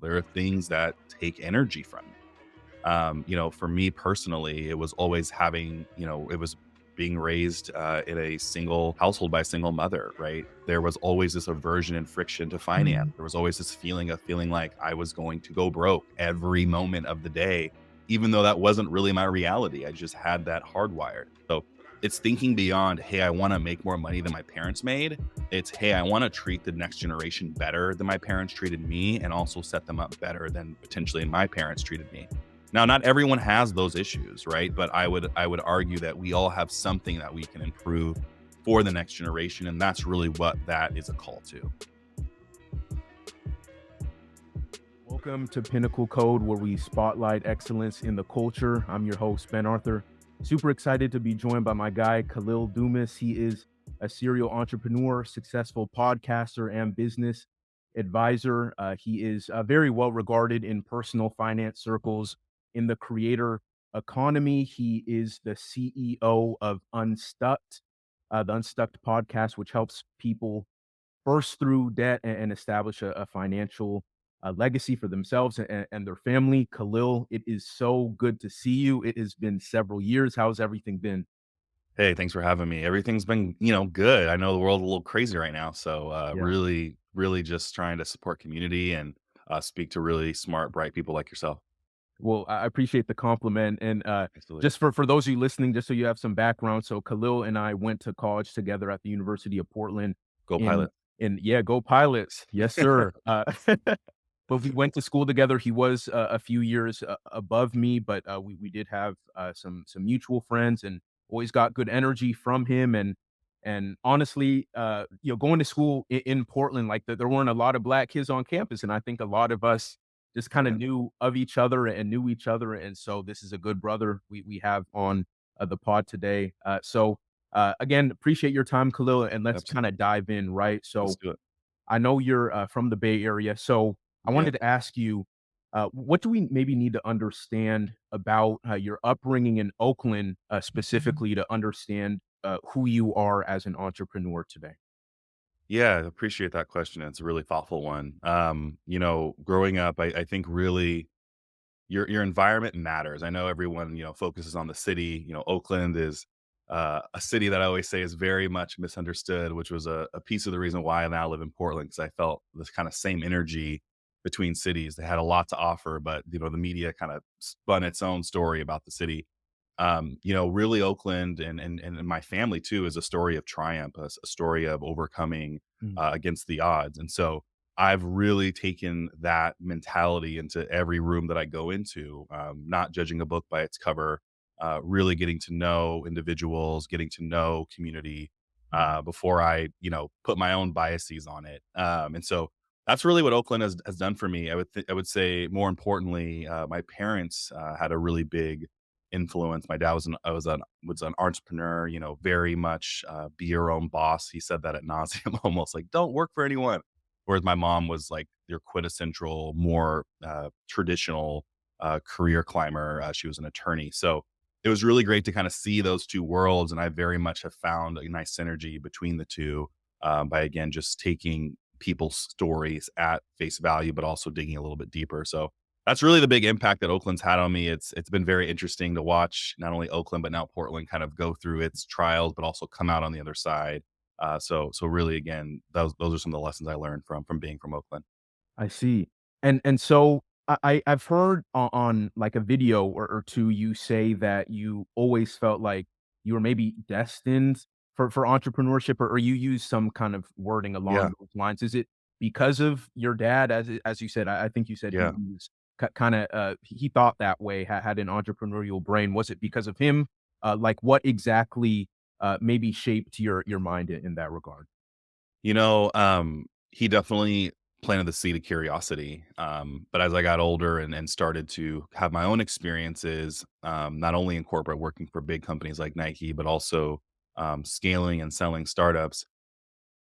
There are things that take energy from you. For me personally, it was always having, it was being raised in a single household by a single mother, right? There was always this aversion and friction to finance. Mhm. There was always this feeling of feeling like I was going to go broke every moment of the day, even though that wasn't really my reality. I just had that hardwired. So it's thinking beyond, hey, I want to make more money than my parents made. It's, hey, I want to treat the next generation better than my parents treated me and also set them up better than potentially my parents treated me. Now, not everyone has those issues, right? But I would argue that we all have something that we can improve for the next generation, and that's really what that is a call to. Welcome to Pinnacle Code, where we spotlight excellence in the culture. I'm your host, Ben Arthur. Super excited to be joined by my guy, Kahlil Dumas. He is a serial entrepreneur, successful podcaster, and business advisor. He is very well regarded in personal finance circles in the creator economy. He is the CEO of Unstucked, the Unstucked podcast, which helps people burst through debt and establish a financial legacy for themselves and their family. Kahlil, it is so good to see you. It has been several years. How's everything been? Hey, thanks for having me. Everything's been, good. I know the world's a little crazy right now, so Yeah. really, really just trying to support community and speak to really smart, bright people like yourself. Well, I appreciate the compliment. And Absolutely. just for those of you listening, just so you have some background. So Kahlil and I went to college together at the University of Portland Go in pilot. yeah, go pilots. Yes, sir. But we went to school together. He was a few years above me, but we did have some mutual friends, and always got good energy from him. And honestly, going to school in Portland, like there weren't a lot of black kids on campus, and I think a lot of us just kind of Yeah, knew of each other and knew each other, and so this is a good brother we have on the pod today. Again, appreciate your time, Khalil, and let's kind absolutely. of dive in, right? Let's So do it. I know you're from the Bay Area, so I Yeah. wanted to ask you, what do we maybe need to understand about your upbringing in Oakland, specifically to understand who you are as an entrepreneur today? Yeah, I appreciate that question. It's a really thoughtful one. Growing up, I think really your environment matters. I know everyone, focuses on the city. Oakland is a city that I always say is very much misunderstood, which was a piece of the reason why I now live in Portland because I felt this kind of same energy between cities. They had a lot to offer, but the media kind of spun its own story about the city. Really Oakland and my family too is a story of triumph, a story of overcoming Mm. against the odds. And so I've really taken that mentality into every room that I go into, not judging a book by its cover, really getting to know individuals, getting to know community before I, put my own biases on it. And so that's really what Oakland has done for me. I would say more importantly, my parents had a really big influence. My dad was an entrepreneur, very much be your own boss. He said that at nauseum, almost like don't work for anyone. Whereas my mom was like your quintessential, more traditional career climber. She was an attorney, so it was really great to kind of see those two worlds. And I very much have found a nice synergy between the two by again just taking people's stories at face value, but also digging a little bit deeper. So that's really the big impact that Oakland's had on me. It's been very interesting to watch not only Oakland but now Portland kind of go through its trials, but also come out on the other side. So really, again, those are some of the lessons I learned from being from Oakland. I see. And so I've heard on like a video or two you say that you always felt like you were maybe destined for entrepreneurship, or you use some kind of wording Yeah, along those lines. Is it because of your dad, as you said? I think you said he yeah. was kind of he thought that way, had an entrepreneurial brain. Was it because of him? Like what exactly maybe shaped your mind in that regard? He definitely planted the seed of curiosity. But as I got older and started to have my own experiences, not only in corporate working for big companies like Nike, but also scaling and selling startups,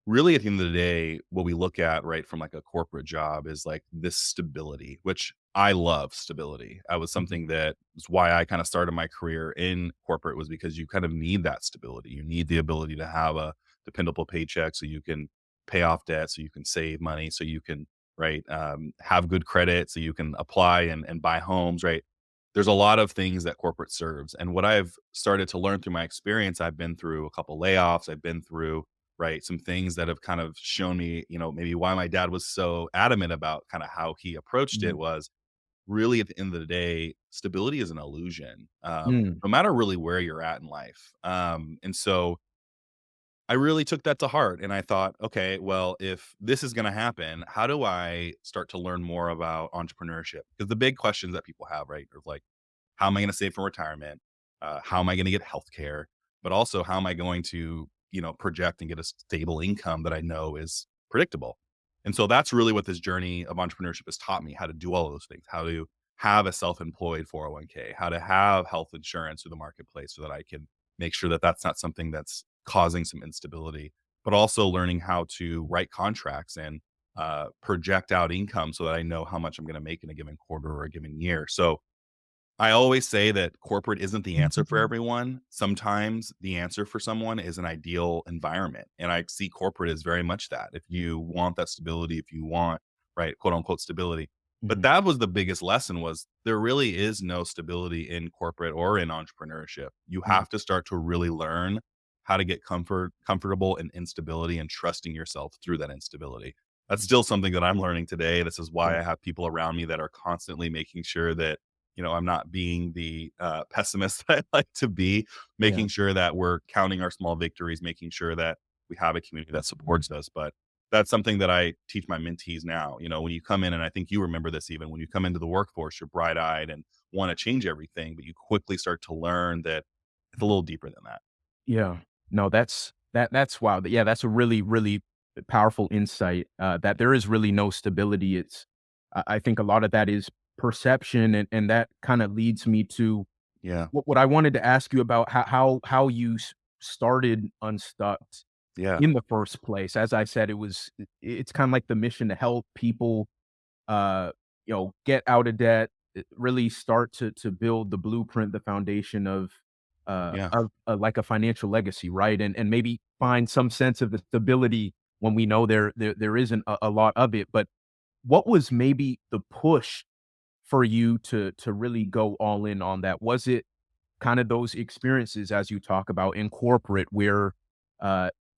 really at the end of the day, what we look at, right, from like a corporate job is like this stability, which I love stability. I was Mhm. something that was why I kind of started my career in corporate was because you kind of need that stability. You need the ability to have a dependable paycheck so you can pay off debt, so you can save money, so you can right? Have good credit so you can apply and buy homes, right? There's a lot of things that corporate serves. And what I've started to learn through my experience, I've been through a couple layoffs, I've been through, right, some things that have kind of shown me, maybe why my dad was so adamant about kind of how he approached it Mhm. was really at the end of the day, stability is an illusion, Mm, no matter really where you're at in life. And so I really took that to heart and I thought, okay, well, if this is going to happen, how do I start to learn more about entrepreneurship? Because the big questions that people have, right, are like, how am I going to save for retirement? How am I going to get healthcare? But also, how am I going to, project and get a stable income that I know is predictable? And so that's really what this journey of entrepreneurship has taught me how to do all of those things, how to have a self employed 401k, how to have health insurance through the marketplace so that I can make sure that that's not something that's causing some instability, but also learning how to write contracts and project out income so that I know how much I'm going to make in a given quarter or a given year. So I always say that corporate isn't the answer for everyone. Sometimes the answer for someone is an ideal environment, and I see corporate as very much that. If you want that stability, if you want, right, quote unquote stability. But mhm, that was the biggest lesson was there really is no stability in corporate or in entrepreneurship. You mhm, have to start to really learn how to get comfortable in instability and trusting yourself through that instability. That's mhm. still something that I'm learning today. This is Yeah, why I have people around me that are constantly making sure that I'm not being the pessimist that I like to be, yeah, making sure that we're counting our small victories, making sure that we have a community that supports us. But that's something that I teach my mentees now. When you come in, and I think you remember this even when you come into the workforce, you're bright eyed and want to change everything, but you quickly start to learn that it's a little deeper than that. yeah. No, that's wild. Yeah, that's a really, really powerful insight, that there is really no stability. I think a lot of that is perception, and that kinda leads me to Yeah. what I wanted to ask you about how you started Unstucked Yeah. in the first place. As I said, it's kinda like the mission to help people, uh, get out of debt, really start to build the blueprint, the foundation Yeah. of like a financial legacy, right? And maybe find some sense of the stability when we know there isn't a lot of it. But what was maybe the push for you to really go all in on that? Was it kind of those experiences as you talk about in corporate where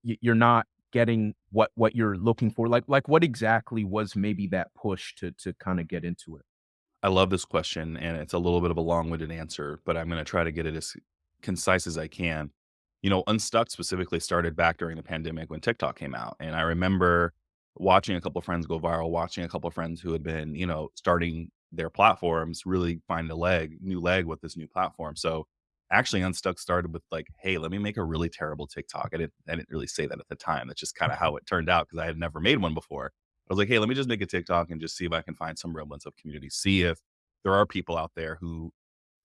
you're not getting what you're looking for? Like what exactly was maybe that push to kind of get into it? I love this question, and it's a little bit of a long-winded answer, but I'm gonna try to get it as concise as I can. Unstuck specifically started back during the pandemic when TikTok came out, and I remember watching a couple of friends go viral, watching a couple of friends who had been, starting their platforms really find a new leg with this new platform. So actually, Unstuck started with like, "Hey, let me make a really terrible TikTok." I didn't really say that at the time. That's just kind of how it turned out because I had never made one before. I was like, "Hey, let me just make a TikTok and just see if I can find some remnants of community. See if there are people out there who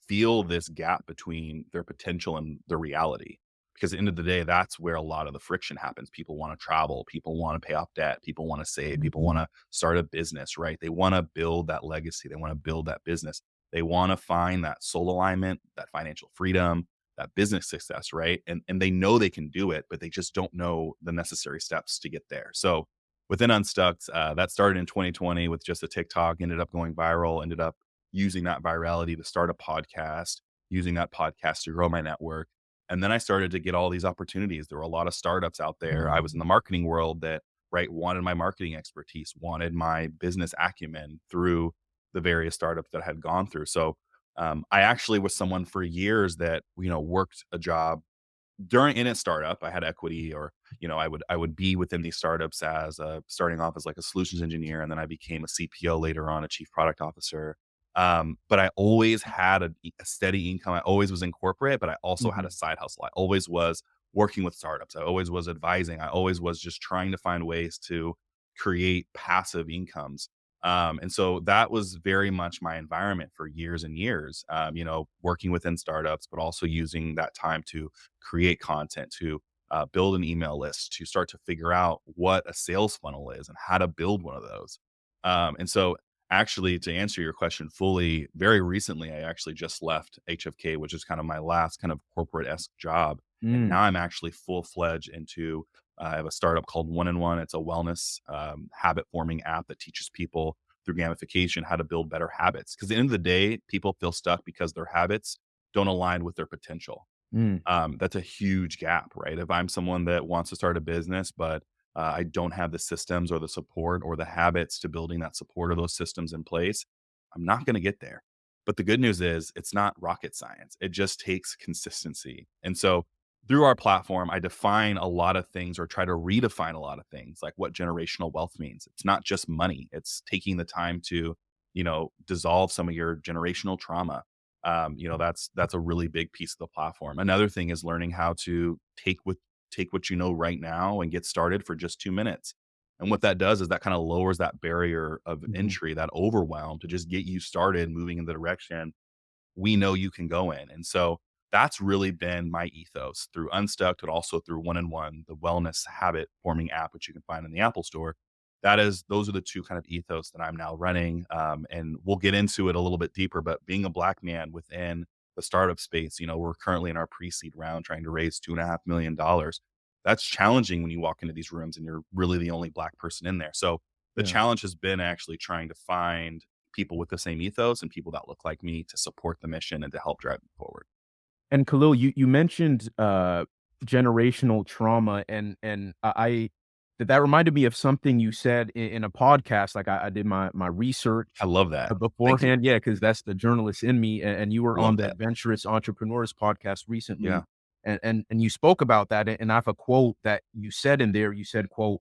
feel this gap between their potential and their reality." Because at the end of the day, that's where a lot of the friction happens. People want to travel, people want to pay off debt, people want to save, people want to start a business, right? They want to build that legacy, they want to build that business. They want to find that soul alignment, that financial freedom, that business success, right? And they know they can do it, but they just don't know the necessary steps to get there. So within Unstuck, that started in 2020 with just a TikTok, ended up going viral, ended up using that virality to start a podcast, using that podcast to grow my network. And then I started to get all these opportunities. There were a lot of startups out there. I was in the marketing world that, right, wanted my marketing expertise, wanted my business acumen through the various startups that I had gone through. So I actually was someone for years that, worked a job during in a startup. I had equity, or I would be within these startups as starting off as like a solutions engineer, and then I became a CPO later on, a chief product officer. But I always had a steady income. I always was in corporate, but I also had a Mhm. side hustle. I always was working with startups. I always was advising. I always was just trying to find ways to create passive incomes. And so that was very much my environment for years and years. Working within startups, but also using that time to create content, to build an email list, to start to figure out what a sales funnel is and how to build one of those. And so, actually, to answer your question fully, very recently, I actually just left HFK, which is kind of my last kind of corporate esque job. And Mm, now I'm actually full fledged into I have a startup called One and One. It's a wellness habit forming app that teaches people through gamification how to build better habits. Because at the end of the day, people feel stuck because their habits don't align with their potential. Mm, That's a huge gap, right? If I'm someone that wants to start a business, but I don't have the systems or the support or the habits to building that support or those systems in place, I'm not going to get there. But the good news is it's not rocket science. It just takes consistency. And so through our platform, I define a lot of things or try to redefine a lot of things, like what generational wealth means. It's not just money. It's taking the time to, dissolve some of your generational trauma. That's a really big piece of the platform. Another thing is learning how to take what you know right now and get started for just 2 minutes. And what that does is that kind of lowers that barrier of mhm, entry, that overwhelm to just get you started moving in the direction we know you can go in. And so that's really been my ethos through Unstuck, but also through One and One, the wellness habit forming app, which you can find in the Apple Store. Those are the two kind of ethos that I'm now running. And we'll get into it a little bit deeper, but being a black man within the startup space, we're currently in our pre-seed round trying to raise $2.5 million. That's challenging when you walk into these rooms and you're really the only black person in there. So the yeah. challenge has been actually trying to find people with the same ethos and people that look like me to support the mission and to help drive it forward. And Khalil, you mentioned, generational trauma, and I that reminded me of something you said in a podcast. Like, I did my research, I love that. Thank you. beforehand, yeah, because that's the journalist in me, and you were on Love the that. Adventurous Entrepreneurs podcast recently, Yeah. and you spoke about that, and I have a quote that you said in there. You said, quote,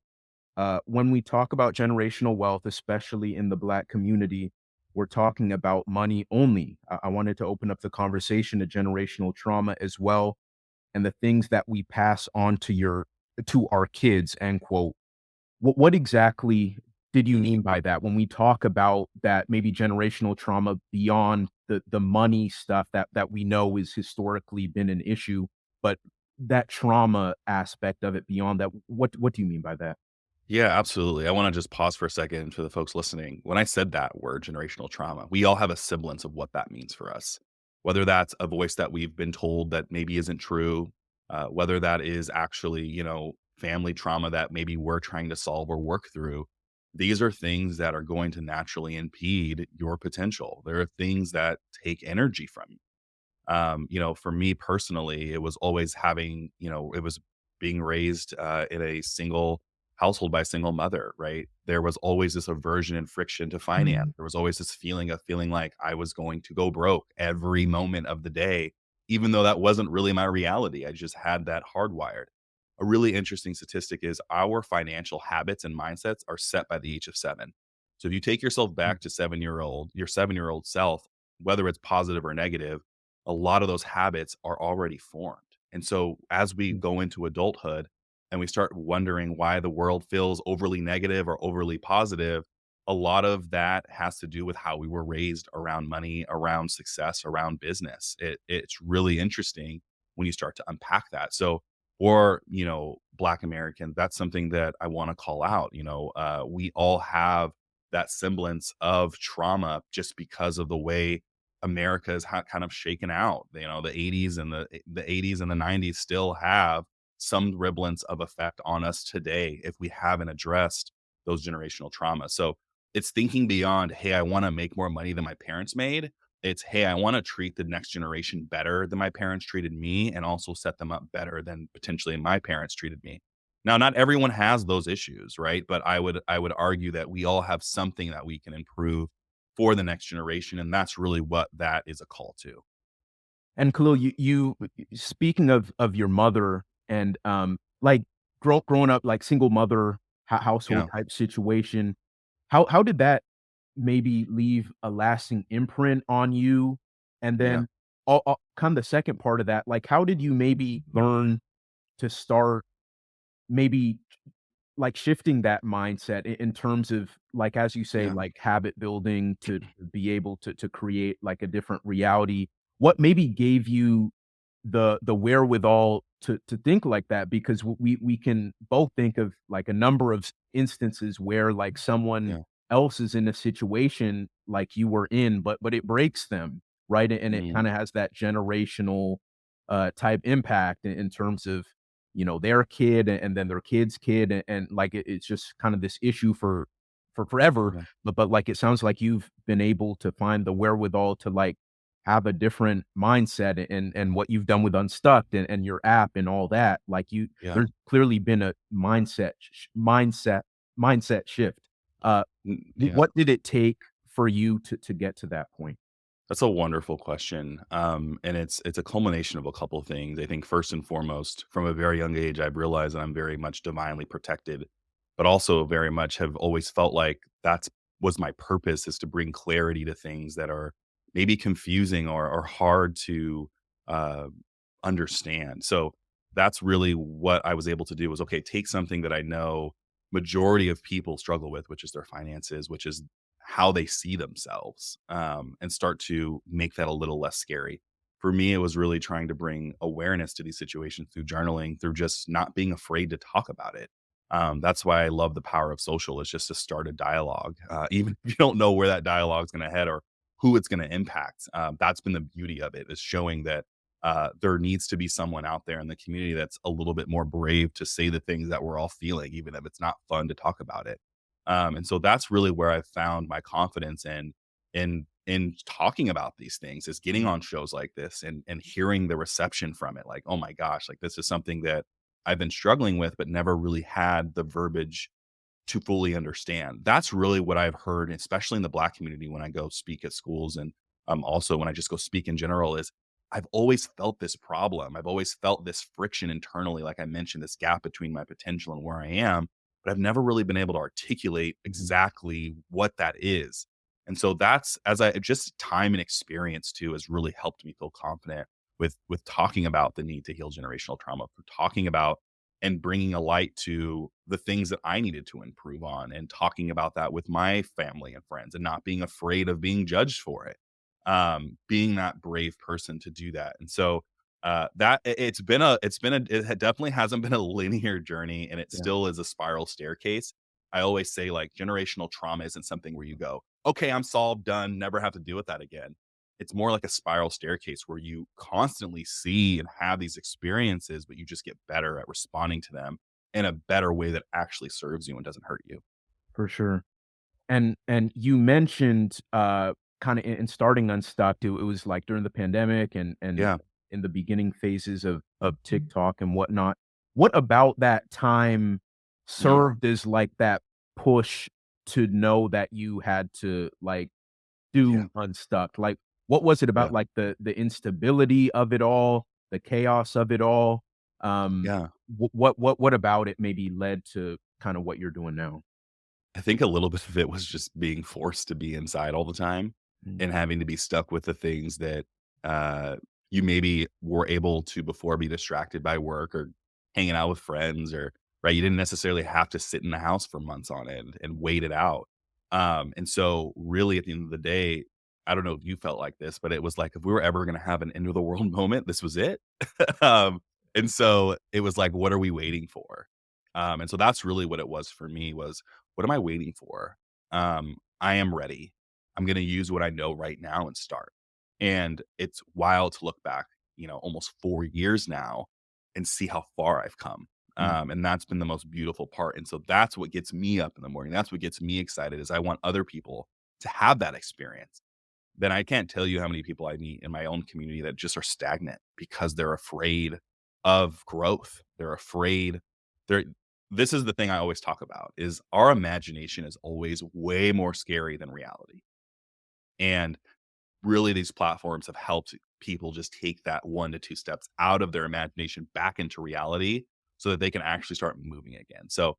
when we talk about generational wealth, especially in the Black community, we're talking about money only. I wanted to open up the conversation to generational trauma as well, and the things that we pass on to our kids. End quote. What exactly did you mean by that when we talk about that, maybe generational trauma beyond the money stuff that we know is historically been an issue, but that trauma aspect of it beyond that? What do you mean by that? Yeah, absolutely. I wanna just pause for a second for the folks listening. When I said that word, generational trauma, we all have a semblance of what that means for us. Whether that's a voice that we've been told that maybe isn't true, whether that is actually, family trauma that maybe we're trying to solve or work through. These are things that are going to naturally impede your potential. There are things that take energy from you. For me personally, it was always it was being raised in a single household by a single mother, right? There was always this aversion and friction to finance. Mhm. There was always this feeling of feeling like I was going to go broke every moment of the day, even though that wasn't really my reality. I just had that hardwired. A really interesting statistic is our financial habits and mindsets are set by the age of 7. So if you take yourself back to your 7-year-old self, whether it's positive or negative, a lot of those habits are already formed. And so as we Mhm. go into adulthood and we start wondering why the world feels overly negative or overly positive, a lot of that has to do with how we were raised around money, around success, around business. It's really interesting when you start to unpack that. So for, Black Americans, that's something that I want to call out. We all have that semblance of trauma just because of the way America is kind of shaken out. The 80s and the 80s and the 90s still have some riblance of effect on us today if we haven't addressed those generational traumas. So it's thinking beyond, hey, I want to make more money than my parents made. It's, hey, I want to treat the next generation better than my parents treated me and also set them up better than potentially my parents treated me. Now, not everyone has those issues, right? But I would argue that we all have something that we can improve for the next generation, and that's really what that is a call to. And Khalil, you speaking of your mother and, like, growing up, like, single mother household Yeah, type situation, how did that maybe leave a lasting imprint on you? And yeah, then, kind of the second part of that, like, how did you maybe learn to start maybe, like, shifting that mindset in terms of, like, as you say, yeah, like, habit building to be able to create, like, a different reality? What maybe gave you the wherewithal to think like that? Because we can both think of, like, a number of instances where, like, someone yeah. else is in a situation like you were in, but it breaks them, right? And it Mhm. kinda has that generational, type impact in terms of their kid and then their kid's kid, and like it's just kind of this issue for forever. Yeah. But like it sounds like you've been able to find the wherewithal to like have a different mindset, and what you've done with Unstuck and your app and all that. Like Yeah. there's clearly been a mindset shift. Uh, Yeah. what did it take for you to get to that point? That's a wonderful question. And it's a culmination of a couple of things. I think first and foremost, from a very young age, I've realized that I'm very much divinely protected, but also very much have always felt like that's was my purpose, is to bring clarity to things that are maybe confusing or hard to uh, understand. So that's really what I was able to do, was okay, take something that I know majority of people struggle with, which is their finances, which is how they see themselves, and start to make that a little less scary. For me, it was really trying to bring awareness to these situations through journaling, through just not being afraid to talk about it. That's why I love the power of social, is just to start a dialogue, even if you don't know where that dialogue is going to head or who it's going to impact. That's been the beauty of it, is showing that there needs to be someone out there in the community that's a little bit more brave to say the things that we're all feeling, even if it's not fun to talk about it. And so that's really where I've found my confidence in talking about these things, is getting on shows like this and hearing the reception from it. Like, oh my gosh, like this is something that I've been struggling with, but never really had the verbiage to fully understand. That's really what I've heard, especially in the Black community when I go speak at schools, and also when I just go speak in general, is I've always felt this problem. I've always felt this friction internally, like I mentioned, this gap between my potential and where I am, but I've never really been able to articulate exactly what that is. And so that's, as I just time and experience too has really helped me feel confident with talking about the need to heal generational trauma, for talking about and bringing a light to the things that I needed to improve on, and talking about that with my family and friends, and not being afraid of being judged for it. Being that brave person to do that. And so it definitely hasn't been a linear journey, and it Yeah, still is a spiral staircase. I always say, like, generational trauma isn't something where you go, okay, I'm solved, done, never have to deal with that again. It's more like a spiral staircase where you constantly see and have these experiences, but you just get better at responding to them in a better way that actually serves you and doesn't hurt you. for sure. And you mentioned, kinda in starting Unstuck, it was, like, during the pandemic and Yeah. in the beginning phases of TikTok and whatnot. What about that time Mhm. served as, like, that push to know that you had to, like, Yeah. do Unstuck? Like, what was it Yeah. about, like, the instability of it all, the chaos of it all? Um, Yeah. what about it maybe led to kinda what you're doing now? I think a little bit of it was just being forced to be inside all the time, Mm, and having to be stuck with the things that, uh, you maybe were able to before be distracted by work or hanging out with friends, or right? You didn't necessarily have to sit in the house for months on end and wait it out. And so really at the end of the day, I don't know if you felt like this, but it was like if we were ever gonna have an end of the world moment, this was it. And so it was like, what are we waiting for? And so that's really what it was for me, was what am I waiting for? I am ready. I'm gonna use what I know right now and start. And it's wild to look back, almost 4 years now, and see how far I've come. mm. And that's been the most beautiful part. And so that's what gets me up in the morning. That's what gets me excited, is I want other people to have that experience. Then I can't tell you how many people I meet in my own community that just are stagnant because they're afraid of growth. They're afraid. They're This is the thing I always talk about, is our imagination is always way more scary than reality. And really these platforms have helped people just take that 1 to 2 steps out of their imagination back into reality, so that they can actually start moving again. So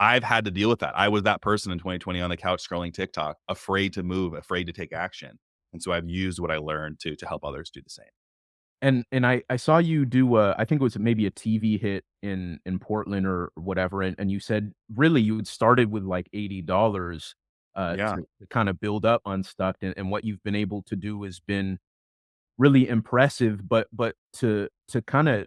I've had to deal with that. I was that person in 2020 on the couch scrolling TikTok, afraid to move, afraid to take action. And so I've used what I learned to help others do the same. And I saw you do I think it was maybe a TV hit in Portland or whatever, and you said really you had started with like $80 Yeah, to kind of build up Unstuck, and what you've been able to do has been really impressive, but to kinda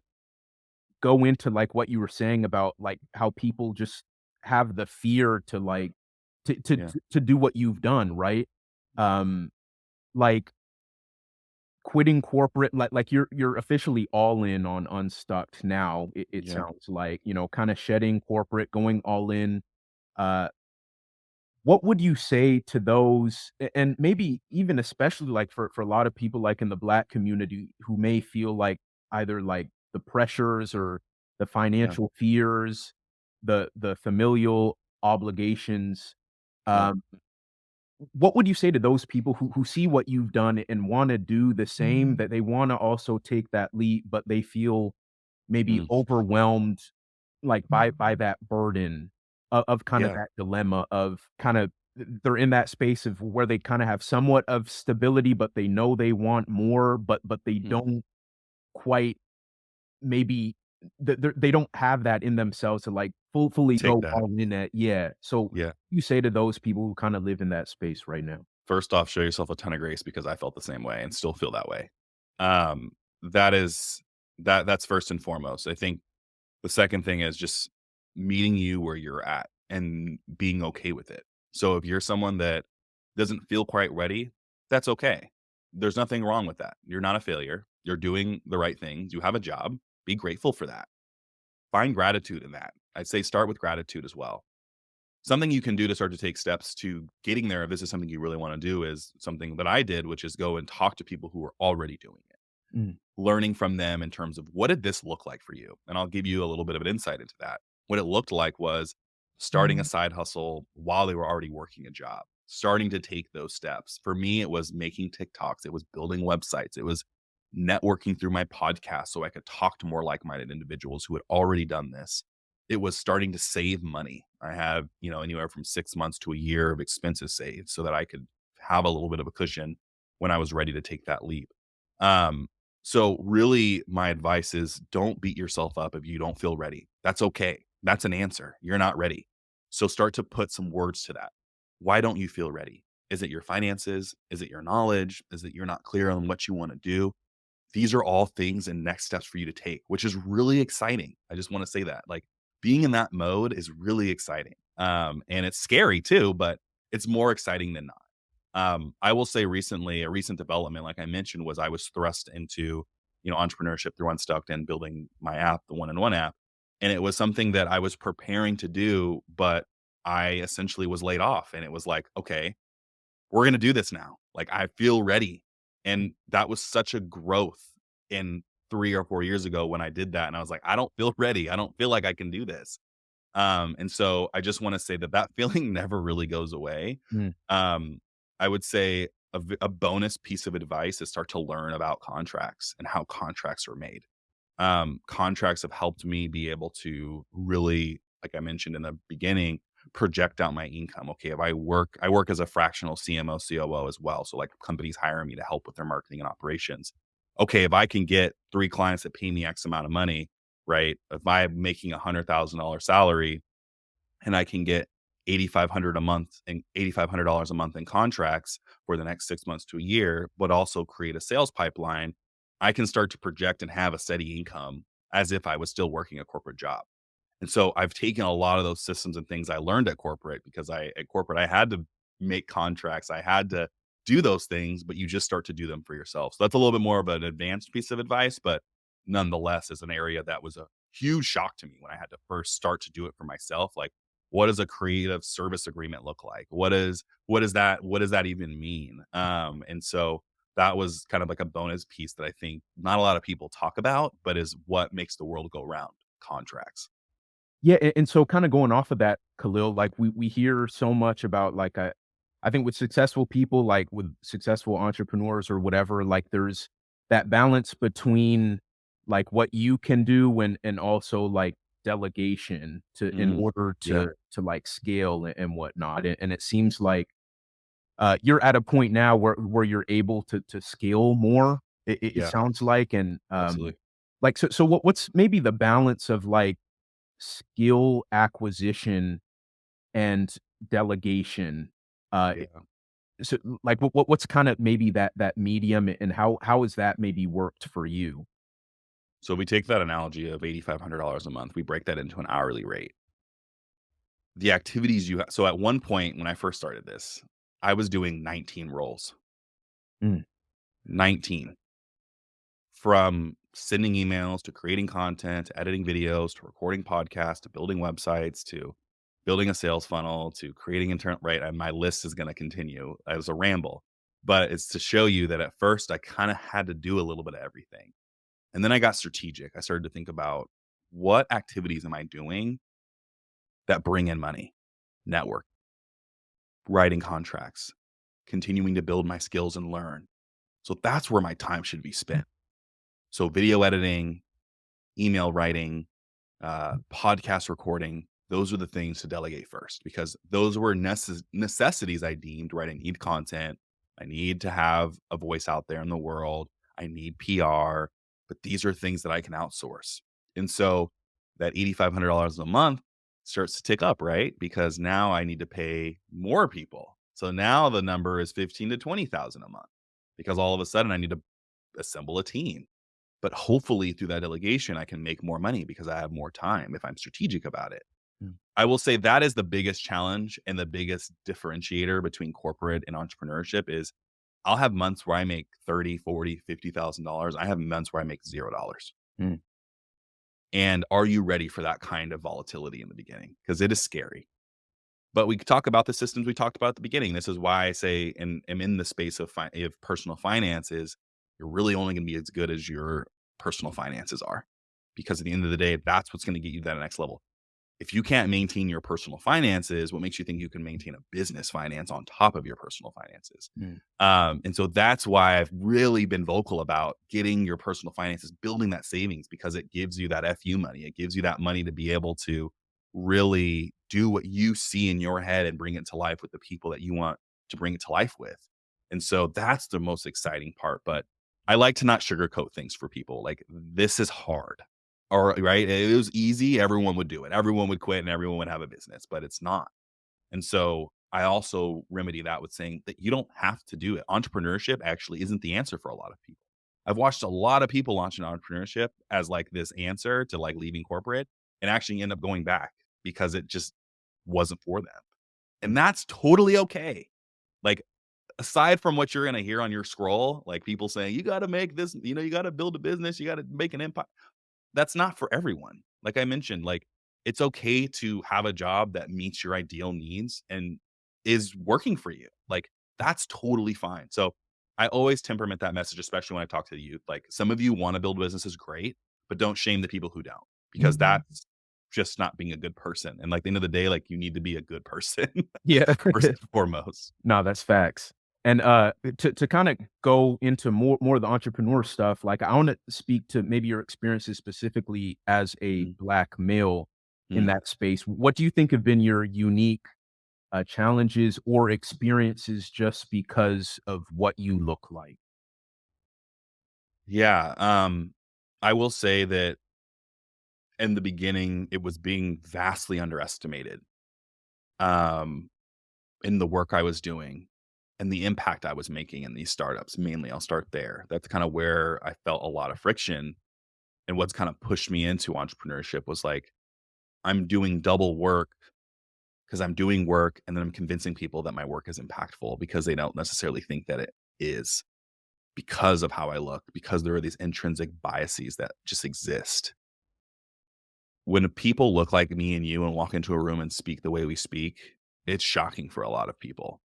go into, like, what you were saying about, like, how people just have the fear to, like yeah, to do what you've done, right? Um, like quitting corporate, like you're officially all in on Unstucked now, it Yeah, sounds like, kinda shedding corporate, going all in. Uh, what would you say to those and maybe even especially, like, for a lot of people, like, in the Black community who may feel like either, like, the pressures or the yeah, financial fears, the familial obligations, yeah, um, what would you say to those people who see what you've done and wanna do the same, that they wanna also take that leap, but they feel maybe mm, overwhelmed, like, by that burden of kinda yeah, that dilemma of kinda they're in that space of where they kinda have somewhat of stability, but they know they want more, but they mm. don't quite maybe they don't have that in themselves to, like, fully Take go that. all in at yeah. So, Yeah. you say to those people who kinda live in that space right now? First off, show yourself a ton of grace because I felt the same way and still feel that way. Um, that is that's first and foremost. I think the second thing is just meeting you where you're at and being okay with it. So if you're someone that doesn't feel quite ready, that's okay. There's nothing wrong with that. You're not a failure. You're doing the right things. You have a job. Be grateful for that. Find gratitude in that. I'd say start with gratitude as well. Something you can do to start to take steps to getting there, if this is something you really wanna do, is something that I did, which is go and talk to people who are already doing it, Mm, learning from them in terms of what did this look like for you? And I'll give you a little bit of an insight into that. What it looked like was starting a side hustle while they were already working a job, starting to take those steps. For me, it was making TikToks, it was building websites, it was networking through my podcast so I could talk to more like-minded individuals who had already done this. It was starting to save money. I have, anywhere from 6 months to a year of expenses saved so that I could have a little bit of a cushion when I was ready to take that leap. Um, so really my advice is don't beat yourself up if you don't feel ready. That's okay. That's an answer. You're not ready. So start to put some words to that. Why don't you feel ready? Is it your finances? Is it your knowledge? Is it you're not clear on what you want to do? These are all things and next steps for you to take, which is really exciting. I just want to say that. Like being in that mode is really exciting. And it's scary too, but it's more exciting than not. I will say recently, a recent development, like I mentioned, was I was thrust into, entrepreneurship through Unstuck and building my app, the One and One app. And it was something that I was preparing to do, but I essentially was laid off. And it was like, okay, we're going to do this now. Like I feel ready. And that was such a growth in 3 or 4 years ago when I did that. And I was like, I don't feel ready. I don't feel like I can do this. And so I just want to say that that feeling never really goes away. mm. Um, I would say a bonus piece of advice is start to learn about contracts and how contracts are made. Contracts have helped me be able to really, like I mentioned in the beginning, project out my income. Okay, if I work as a fractional CMO, COO as well. So like companies hire me to help with their marketing and operations. Okay, if I can get 3 clients that pay me X amount of money, right? If I'm making $100,000 salary and I can get 8,500 a month and $8,500 a month in contracts for the next 6 months to a year, but also create a sales pipeline, I can start to project and have a steady income as if I was still working a corporate job. And so I've taken a lot of those systems and things I learned at corporate because at corporate I had to make contracts, I had to do those things, but you just start to do them for yourself. So that's a little bit more of an advanced piece of advice, but nonetheless is an area that was a huge shock to me when I had to first start to do it for myself. Like, what does a creative service agreement look like? What does that even mean? And so that was kind of like a bonus piece that I think not a lot of people talk about, but is what makes the world go round. Contracts. Yeah, and so kinda going off of that, Khalil, like, we hear so much about, like, I think with successful people, like, with successful entrepreneurs or whatever, like, there's that balance between, like, what you can do and also, like, delegation to in Mm, order yeah, to, like, scale and whatnot, and it seems like, you're at a point now where you're able to scale more, it yeah, sounds like, and, absolutely. like, so what's maybe the balance of, like, skill acquisition and delegation, Yeah. so, like, what's kinda maybe that medium, and how has that maybe worked for you? So we take that analogy of $8,500 a month, we break that into an hourly rate. The activities so at one point when I first started this, I was doing 19 roles. Mm, 19. from sending emails to creating content, to editing videos, to recording podcasts, to building websites, to building a sales funnel, to creating internal right. And my list is going to continue as a ramble. But it's to show you that at first I kind of had to do a little bit of everything. And then I got strategic. I started to think about what activities am I doing that bring in money? Network, writing contracts, continuing to build my skills and learn. So that's where my time should be spent. So video editing, email writing, podcast recording, those are the things to delegate first because those were necessities I deemed, right? I need content. I need to have a voice out there in the world. I need PR, but these are things that I can outsource. And so that $8,500 a month starts to tick up, right? Because now I need to pay more people. So now the number is 15 to 20,000 a month because all of a sudden I need to assemble a team, but hopefully through that delegation, I can make more money because I have more time if I'm strategic about it. Mm. I will say that is the biggest challenge and the biggest differentiator between corporate and entrepreneurship is I'll have months where I make 30, 40, $50,000. I have months where I make $0. Mm. And are you ready for that kind of volatility in the beginning? Because it is scary. But we could talk about the systems we talked about at the beginning. This is why I say, and am in the space of personal finances, you're really only going to be as good as your personal finances are, because at the end of the day, that's what's going to get you to that next level. If you can't maintain your personal finances, what makes you think you can maintain a business finance on top of your personal finances? Mm. And so that's why I've really been vocal about getting your personal finances, building that savings, because it gives you that FU money. It gives you that money to be able to really do what you see in your head and bring it to life with the people that you want to bring it to life with. And so that's the most exciting part. But I like to not sugarcoat things for people. Like, this is hard. Or right, it was easy, everyone would do it. Everyone would quit and everyone would have a business, but it's not. And so I also remedy that with saying that you don't have to do it. Entrepreneurship actually isn't the answer for a lot of people. I've watched a lot of people launch an entrepreneurship as like this answer to like leaving corporate and actually end up going back because it just wasn't for them. And that's totally okay. Like, aside from what you're going to hear on your scroll, like people saying, you got to make this, you got to build a business, you got to make an empire. That's not for everyone. Like I mentioned, like, it's okay to have a job that meets your ideal needs and is working for you. Like, that's totally fine. So I always temperament that message, especially when I talk to the youth. Like, some of you want to build businesses, great, but don't shame the people who don't, because that's just not being a good person. And like, at the end of the day, like, you need to be a good person Yeah. first and foremost. No, that's facts. And to kind of go into more of the entrepreneur stuff, like I want to speak to maybe your experiences specifically as a Mm, black male in mm. that space. What do you think have been your unique challenges or experiences just because of what you look like? Yeah. I will say that in the beginning, it was being vastly underestimated, um, in the work I was doing and the impact I was making in these startups. Mainly, I'll start there. That's kind of where I felt a lot of friction. And what's kind of pushed me into entrepreneurship was like, I'm doing double work because I'm doing work and then I'm convincing people that my work is impactful because they don't necessarily think that it is, because of how I look, because there are these intrinsic biases that just exist. When people look like me and you and walk into a room and speak the way we speak, it's shocking for a lot of people.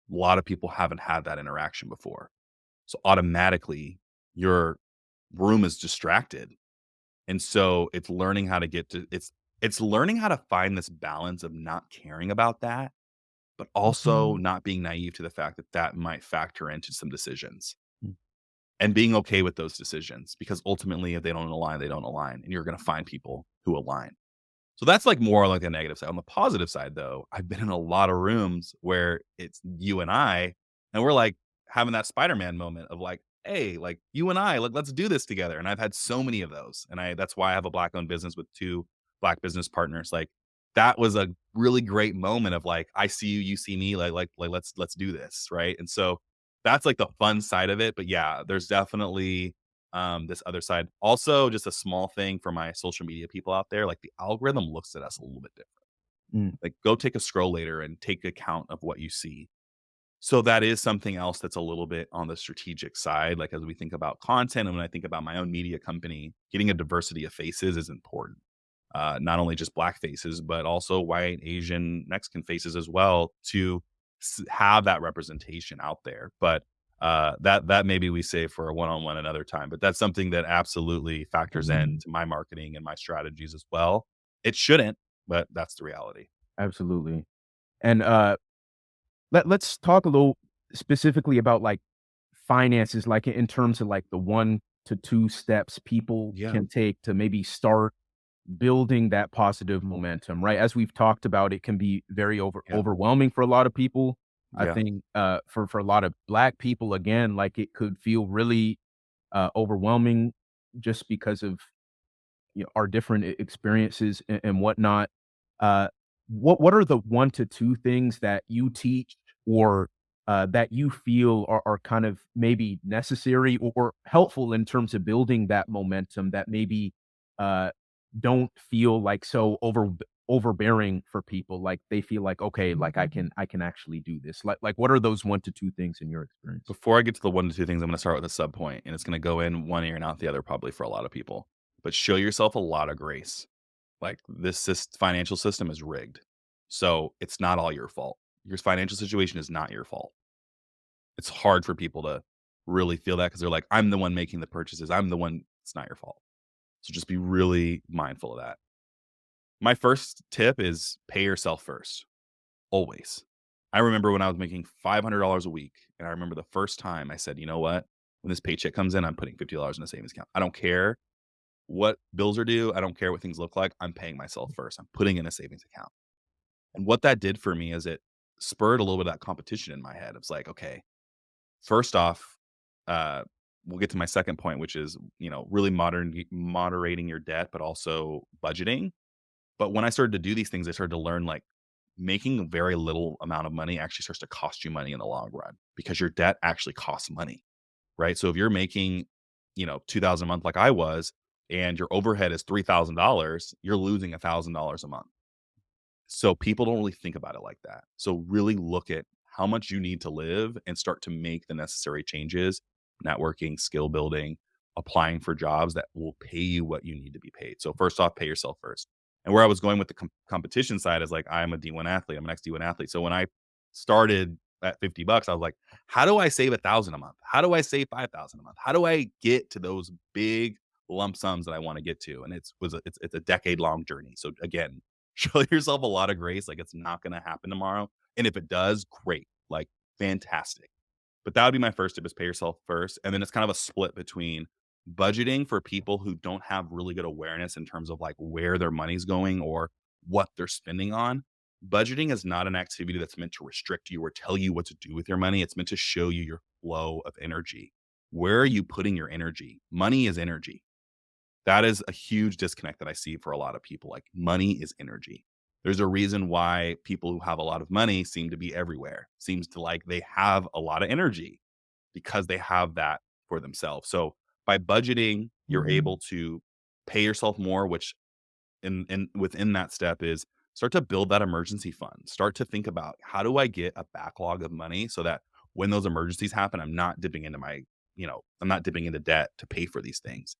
A lot of people haven't had that interaction before. So automatically your room is distracted. And so it's learning how to get to it's learning how to find this balance of not caring about that, but also not being naive to the fact that that might factor into some decisions Mm. and being okay with those decisions, because ultimately if they don't align, they don't align, and you're going to find people who align. So that's like more like a negative side. On the positive side, though, I've been in a lot of rooms where it's you and we're like having that Spider-Man moment of like, hey, like you and I, like, let's do this together. And I've had so many of those. And that's why I have a black owned business with two black business partners. Like, that was a really great moment of like, I see you, you see me, like let's do this. Right. And so that's like the fun side of it. But yeah, there's definitely this other side. Also, just a small thing for my social media people out there, like the algorithm looks at us a little bit different. Mm. Like, go take a scroll later and take account of what you see. So that is something else that's a little bit on the strategic side. Like as we think about content and when I think about my own media company, getting a diversity of faces is important. Not only just black faces, but also white, Asian, Mexican faces as well to have that representation out there. But that maybe we save for a one-on-one another time. But that's something that absolutely factors into my marketing and my strategies as well. It shouldn't, but that's the reality. Absolutely. And let's talk a little specifically about like finances, like in terms of like the 1 to 2 steps people Yeah. can take to maybe start building that positive momentum, right? As we've talked about, it can be very Yeah. overwhelming for a lot of people. I Yeah. think for a lot of black people, again, like it could feel really overwhelming just because of our different experiences and whatnot. Uh, what are the 1 to 2 things that you teach or that you feel are kind of maybe necessary or helpful in terms of building that momentum that maybe uh, don't feel like so overbearing for people? Like they feel like, okay, like I can actually do this. Like what are those 1 to 2 things in your experience? Before I get to the 1 to 2 things, I'm gonna start with a sub point, and it's gonna go in one ear and out the other probably for a lot of people. But show yourself a lot of grace. Like, this financial system is rigged. So, it's not all your fault. Your financial situation is not your fault. It's hard for people to really feel that because 'cause they're like, "I'm the one making the purchases. I'm the one." It's not your fault. So, just be really mindful of that. My first tip is pay yourself first, always. I remember when I was making $500 a week, and I remember the first time I said, "You know what? When this paycheck comes in, I'm putting $50 in a savings account. I don't care what bills are due. I don't care what things look like. I'm paying myself first. I'm putting in a savings account." And what that did for me is it spurred a little bit of that competition in my head. It's like, okay, first off, uh, we'll get to my second point, which is, really moderating your debt, but also budgeting. But when I started to do these things, I started to learn like making a very little amount of money actually starts to cost you money in the long run because your debt actually costs money, right? So if you're making, 2000 a month like I was, and your overhead is $3,000, you're losing $1,000 a month. So people don't really think about it like that. So really look at how much you need to live and start to make the necessary changes, networking, skill building, applying for jobs that will pay you what you need to be paid. So first off, pay yourself first. And where I was going with the competition side is like I'm a D1 athlete. I'm an ex D1 athlete. So when I started at $50, I was like, how do I save 1,000 a month? How do I save 5,000 a month? How do I get to those big lump sums that I want to get to? And it's a decade long journey. So again, show yourself a lot of grace, like, it's not gonna happen tomorrow, and if it does, great, like, fantastic. But that would be my first tip is pay yourself first, and then it's kind of a split between budgeting for people who don't have really good awareness in terms of, like, where their money's going or what they're spending on. Budgeting is not an activity that's meant to restrict you or tell you what to do with your money, it's meant to show you your flow of energy. Where are you putting your energy? Money is energy. That is a huge disconnect that I see for a lot of people, like, money is energy. There's a reason why people who have a lot of money seem to be everywhere, seems to like they have a lot of energy because they have that for themselves. So, by budgeting, you're able to pay yourself more, which in within that step is start to build that emergency fund. Start to think about, "How do I get a backlog of money so that when those emergencies happen, I'm not dipping into I'm not dipping into debt to pay for these things."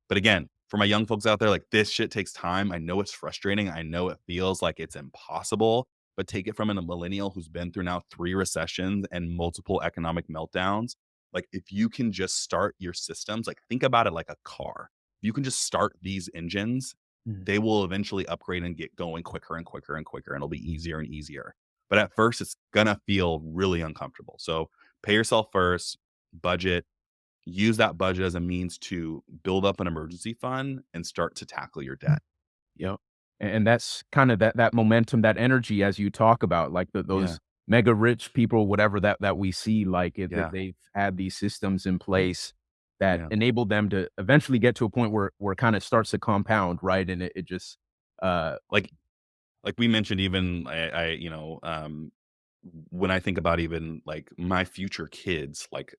But again, for my young folks out there, like this shit takes time. I know it's frustrating. I know it feels like it's impossible, but take it from a millennial who's been through now 3 recessions and multiple economic meltdowns. Like if you can just start your systems, like think about it like a car. If you can just start these engines, Mhm. they will eventually upgrade and get going quicker and quicker and quicker, and it'll be easier and easier. But at first, it's gonna feel really uncomfortable. So pay yourself first, budget, use that budget as a means to build up an emergency fund and start to tackle your debt. Yep. And that's kind of that momentum, that energy as you talk about, like Yeah, those mega rich people, whatever that we see, like yeah, they've had these systems in place that yeah. enable them to eventually get to a point where it kind of starts to compound, right? And it just uh Like we mentioned, even when I think about even like my future kids, like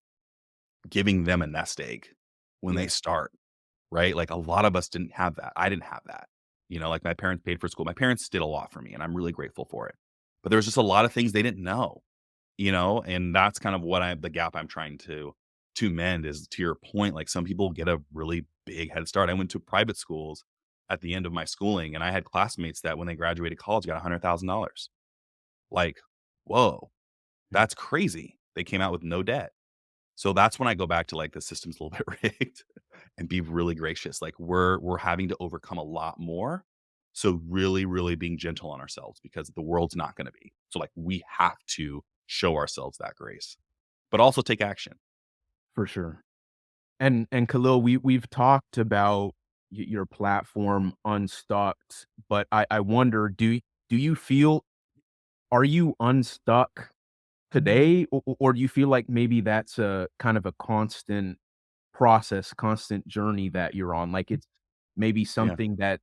giving them a nest egg when they yeah, start, right? Like a lot of us didn't have that. I didn't have that. Like my parents paid for school. My parents did a lot for me, and I'm really grateful for it. But there was just a lot of things they didn't know. and that's kind of the gap I'm trying to mend is to your point, like some people get a really big head start. I went to private schools at the end of my schooling and I had classmates that when they graduated college got $100,000. Like, whoa, Mm. that's crazy. They came out with no debt. So that's when I go back to like the system's a little bit rigged and be really gracious. Like we're having to overcome a lot more. So really, really being gentle on ourselves because the world's not going to be. So like we have to show ourselves that grace, but also take action. For sure. And Khalil, we've talked about your platform Unstucked, but I wonder, do you feel, are you unstuck today, or do you feel like maybe that's a kind of a constant process, constant journey that you're on? Like it's maybe Yeah. something that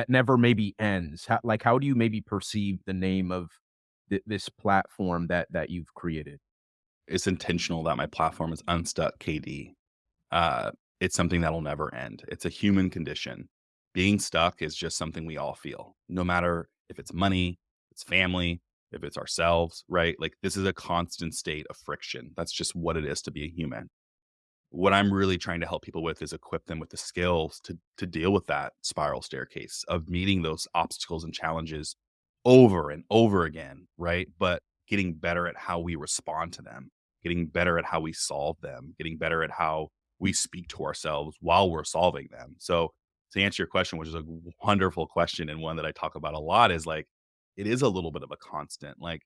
never maybe ends. How do you maybe perceive the name of this platform that you've created? It's intentional that my platform is UNSTUCKKD. Uh, it's something that'll never end. It's a human condition. Being stuck is just something we all feel, no matter if it's money, it's family, if it's ourselves, right? Like this is a constant state of friction. That's just what it is to be a human. What I'm really trying to help people with is equip them with the skills to deal with that spiral staircase of meeting those obstacles and challenges over and over again, right? But getting better at how we respond to them, getting better at how we solve them, getting better at how we speak to ourselves while we're solving them. So to answer your question, which is a wonderful question and one that I talk about a lot, is like it is a little bit of a constant. Like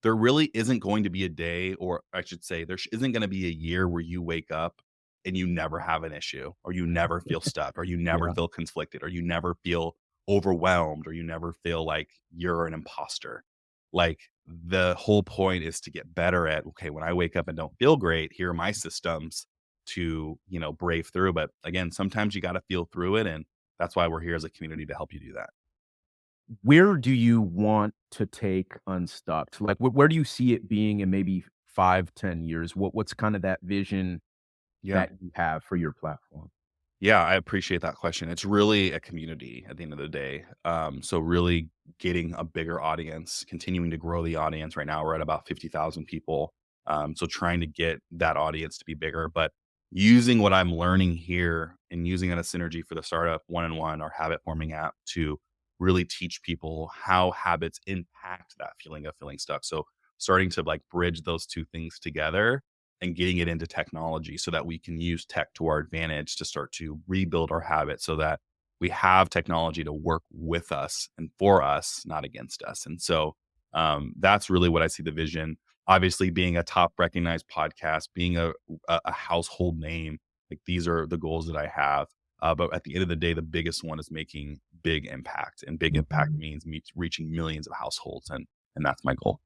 there really isn't going to be a day, or I should say, isn't going to be a year where you wake up and you never have an issue, or you never feel stuck, or you never Yeah. feel conflicted, or you never feel overwhelmed, or you never feel like you're an imposter. Like the whole point is to get better at, okay, when I wake up and don't feel great, here are my systems to, brave through. But again, sometimes you got to feel through it. And that's why we're here as a community to help you do that. Where do you want to take Unstuck? Like, where do you see it being in maybe 5, 10 years? What's kind of that vision Yeah. that you have for your platform? Yeah, I appreciate that question. It's really a community at the end of the day. So really getting a bigger audience, continuing to grow the audience. Right now, we're at about 50,000 people. So trying to get that audience to be bigger, but using what I'm learning here and using it as synergy for the startup one-on-one or habit forming app to really teach people how habits impact that feeling of feeling stuck. So starting to like bridge those two things together and getting it into technology so that we can use tech to our advantage to start to rebuild our habits so that we have technology to work with us and for us, not against us. And so that's really what I see the vision. Obviously, being a top recognized podcast, being a household name, like these are the goals that I have. But at the end of the day, the biggest one is making big impact, and big impact means reaching millions of households, and that's my goal.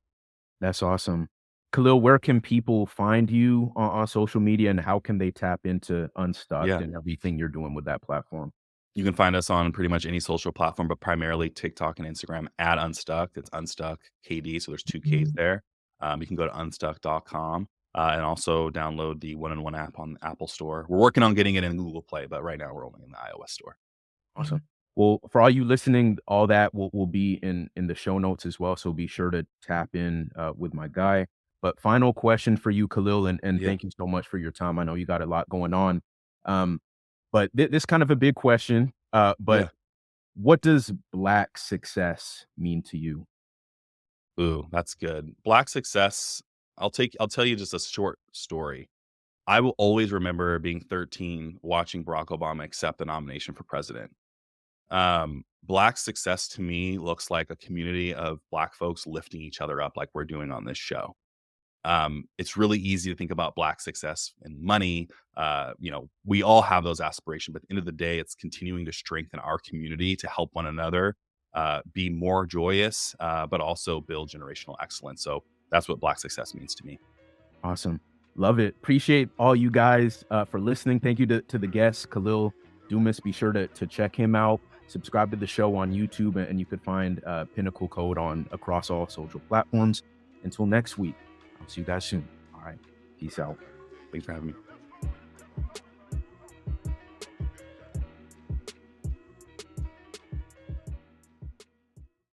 That's awesome. Khalil, where can people find you on social media, and how can they tap into Unstuck Yeah. and everything you're doing with that platform? You can find us on pretty much any social platform, but primarily TikTok and Instagram at Unstuck. It's Unstuck KD. So there's two Ks there. You can go to unstuck.com and also download the one on one app on the Apple Store. We're working on getting it in Google Play, but right now we're only in the iOS store. Awesome. Well, for all you listening, all that will be in the show notes as well. So be sure to tap in with my guy. But final question for you, Khalil, and Yeah. thank you so much for your time. I know you got a lot going on. Um, but this kind of a big question. But Yeah. what does Black success mean to you? Ooh, that's good. Black success. I'll tell you just a short story. I will always remember being 13 watching Barack Obama accept the nomination for president. Black success to me looks like a community of Black folks lifting each other up like we're doing on this show. It's really easy to think about Black success and money. We all have those aspirations, but at the end of the day, it's continuing to strengthen our community to help one another be more joyous, but also build generational excellence. So that's what Black success means to me. Awesome. Love it. Appreciate all you guys for listening. Thank you to the guests, Kahlil Dumas. Be sure to check him out. Subscribe to the show on YouTube, and you could find Pinnacle Code on across all social platforms. Until next week, I'll see you guys soon. All right. Peace out. Thanks for having me.